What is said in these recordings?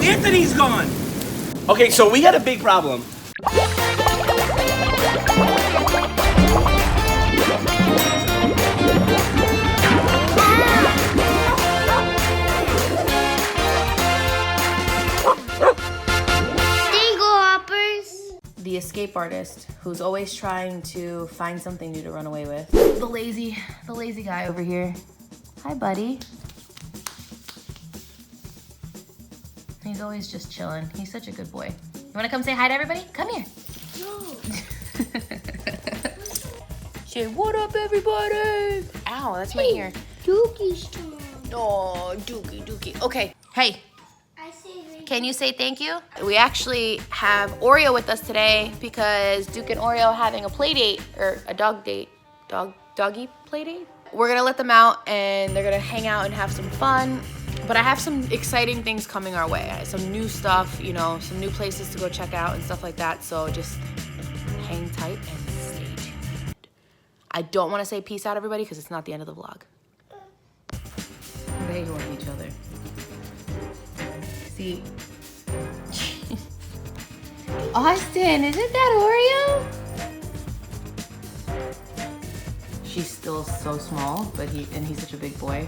Anthony's gone! Okay, so we got a big problem. Dinglehopperz. The escape artist who's always trying to find something new to run away with. The lazy guy over here. Hi, buddy. He's always just chilling. He's such a good boy. You wanna come say hi to everybody? Come here. No. Say, what up, everybody? Ow, that's my ear. Dookie's turn. Oh, Dookie. Okay, hey, I say can you say thank you? We actually have Oreo with us today because Duke and Oreo are having a play date, or a doggy play date. We're gonna let them out and they're gonna hang out and have some fun. But I have some exciting things coming our way. Some new stuff, you know, some new places to go check out and stuff like that. So just hang tight and stay tuned. I don't want to say peace out, everybody, because it's not the end of the vlog. They love each other. See? Austin, isn't that Oreo? She's still so small, but he's such a big boy.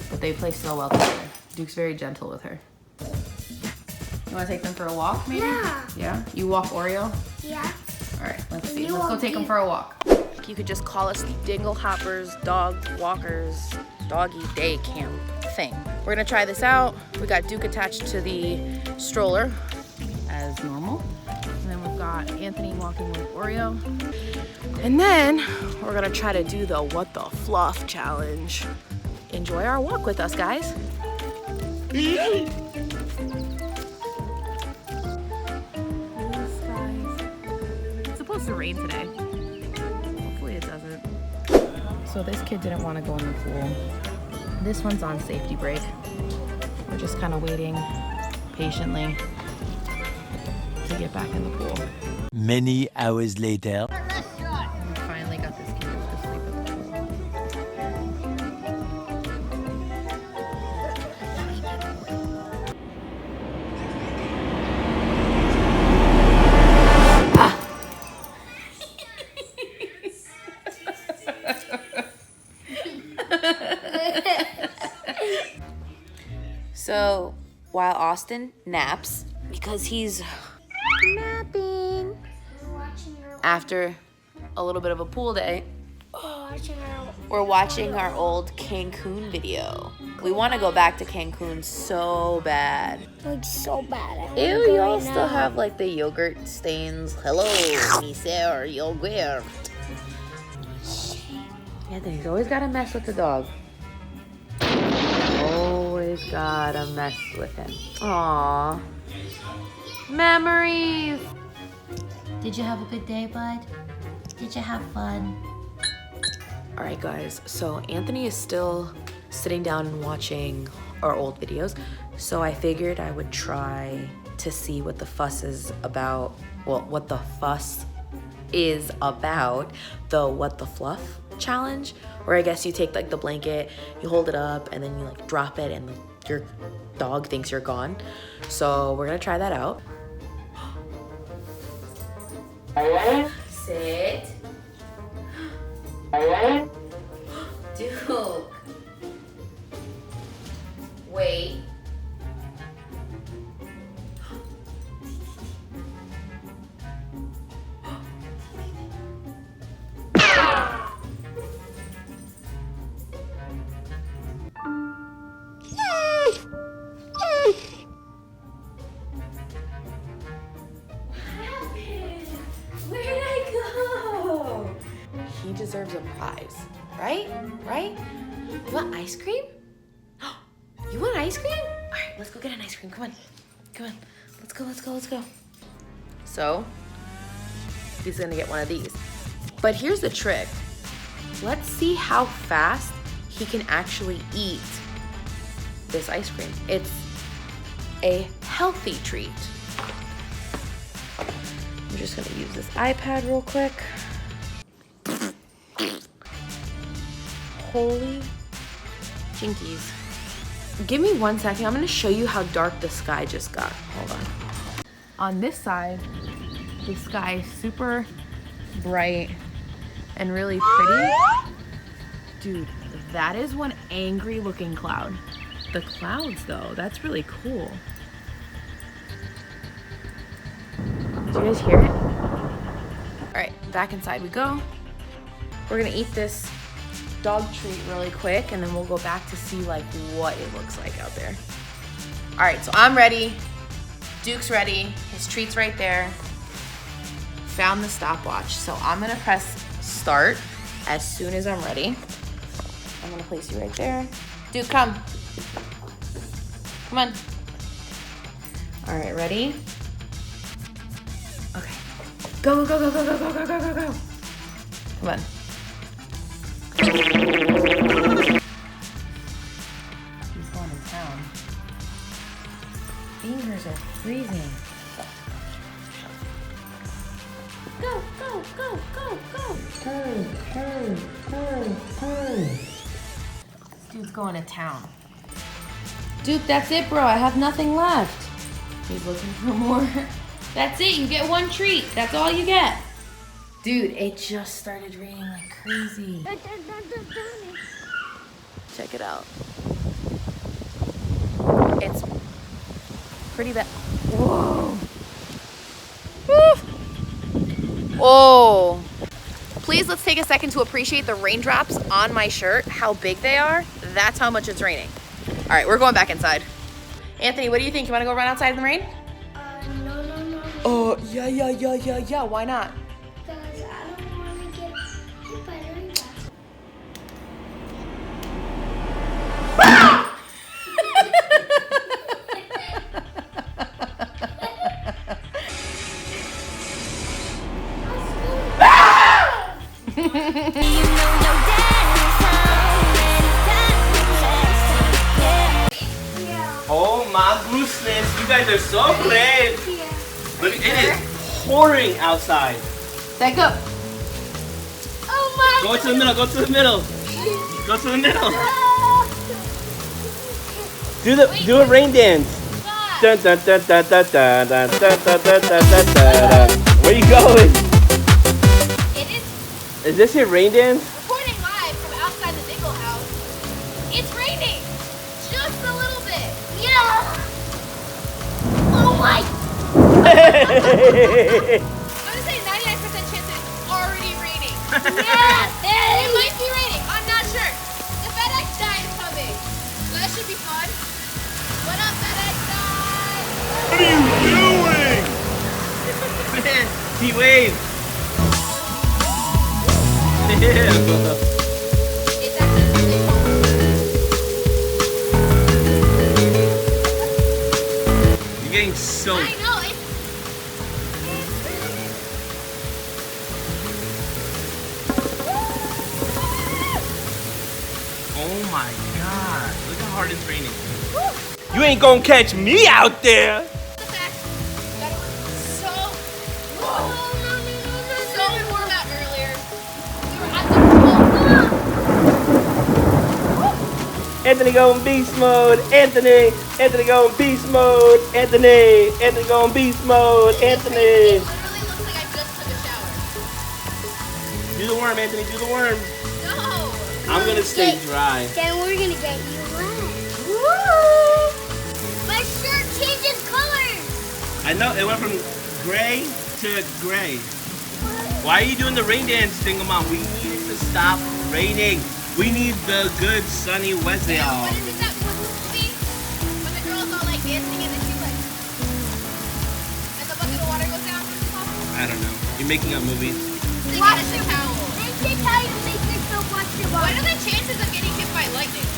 But they play so well together. Duke's very gentle with her. You want to take them for a walk, maybe? Yeah. Yeah? You walk Oreo? Yeah. All right, let's see. You Let's go walk take them me. for a walk. You could just call us the Dinglehopperz Dog Walkers Doggy Day Camp thing. We're gonna try this out. We got Duke attached to the stroller as normal. And then we've got Anthony walking with Oreo. And then we're gonna try to do the What the Fluff challenge. Enjoy our walk with us, guys. It's supposed to rain today. Hopefully it doesn't. So this kid didn't want to go in the pool. This one's on safety brake. We're just kind of waiting patiently to get back in the pool. Many hours later. We finally got this kid to sleep in the pool. So while Austin naps, because he's napping after a little bit of a pool day, we're watching our old Cancun video. We want to go back to Cancun so bad. Like so bad. Ew, y'all still have like the yogurt stains. Hello, Mr. Yogurt. Anthony's always got to mess with the dog. Always gotta mess with him. Aww. Memories. Did you have a good day, bud? Did you have fun? All right, guys. So Anthony is still sitting down and watching our old videos. So I figured I would try to see what the fuss is about. Well, what the fuss is about. The What the Fluff challenge, where I guess you take like the blanket, you hold it up, and then you like drop it, and your dog thinks you're gone. So we're gonna try that out. Sit. Duke. Wait. He deserves a prize, right? Right? You want ice cream? You want ice cream? All right, let's go get an ice cream. Come on. Come on. Let's go. So, he's gonna get one of these. But here's the trick. Let's see how fast he can actually eat this ice cream. It's a healthy treat. I'm just gonna use this iPad real quick. Holy jinkies. give me 1 second. I'm gonna show you how dark the sky just got. Hold on. On this side, the sky is super bright and really pretty. Dude, that is one angry looking cloud. The clouds though, that's really cool. Do you guys hear it? All right, back inside we go. We're gonna eat this dog treat really quick and then we'll go back to see like what it looks like out there. All right, so I'm ready. Duke's ready. His treat's right there. Found the stopwatch. So I'm gonna press start as soon as I'm ready. I'm gonna place you right there. Duke, come. Come on. All right, ready? Okay. Go, go, go, go, go, go, go, go, go, go. Come on. He's going to town. Fingers are freezing. Go, go, go, go, go. This dude's going to town. Dude, that's it, bro. I have nothing left. He's looking for more. That's it. You get one treat. That's all you get. Dude, it just started raining like crazy. Check it out. It's pretty bad. Whoa. Woo. Whoa. Please, let's take a second to appreciate the raindrops on my shirt, how big they are. That's how much it's raining. All right, we're going back inside. Anthony, what do you think? You wanna go run outside in the rain? No. Oh, yeah. Why not? Because I don't want to get hit by the raindrops. Oh my goodness, you guys are so brave. Look, it is pouring outside. Back up. Oh my Go to the middle, go to the middle. Go to the middle. Do a rain dance. Dun, dun, dun, dun, dun, dun, dun, dun, dun, dun, dun, dun. Where you going? It is Is this your rain dance? recording live from outside the Dingle house. It's raining. Just a little bit. Yeah. Oh my. I'm gonna say 99% chance it's already raining. Yeah. It might be raining. I'm not sure. The FedEx guy is coming. So that should be fun. What up, FedEx guy? What are you doing? Man, he waved. Yeah. It's actually really fun. You're getting soaked. I know. Oh my god. Look how hard it's raining. You ain't gonna catch me out there. The fact that it was so warm out earlier. We were at the pool. Anthony going beast mode. Anthony going beast mode. Anthony going beast mode. It Anthony. literally looks like I just took a shower. Do the worm, Anthony. Do the worm. No. I'm gonna stay dry. Then we're gonna get you wet. My shirt changes colors. I know it went from gray to gray. Why are you doing the rain dance, DingleMom? We need it to stop raining. We need the good sunny weather. What is it that was the movie? When the girl's all like dancing and then she's like, and the bucket of water goes down. What's it called? I don't know. You're making up movies. They got a towel. They can tell you make yourself watch your What body. are the chances of getting hit by lightning?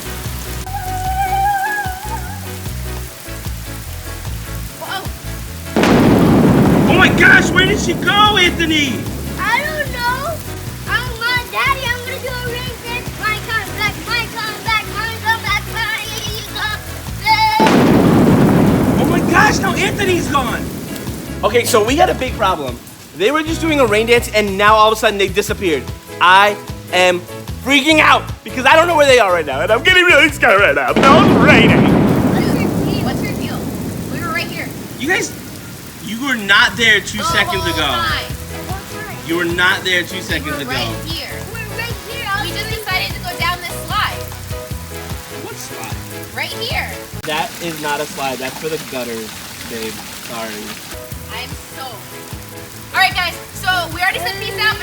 Whoa. Oh my gosh, where did she go, Anthony? I don't know. Daddy, I'm gonna do a rain dance. Mine come back, mine come back, mine come back, mine come back. Oh my gosh, now Anthony's gone. Okay, so we got a big problem. They were just doing a rain dance and now all of a sudden they disappeared. I am freaking out because I don't know where they are right now, and I'm getting really scared right now. No, it's raining. What's your deal? We were right here. You guys, you were not there 2 seconds ago. Time. You were not there 2 seconds ago. Right here. We're right here. We just decided to go down this slide. What slide? Right here. That is not a slide. That's for the gutters, babe. Sorry. I'm so. Alright guys, so we already said peace out.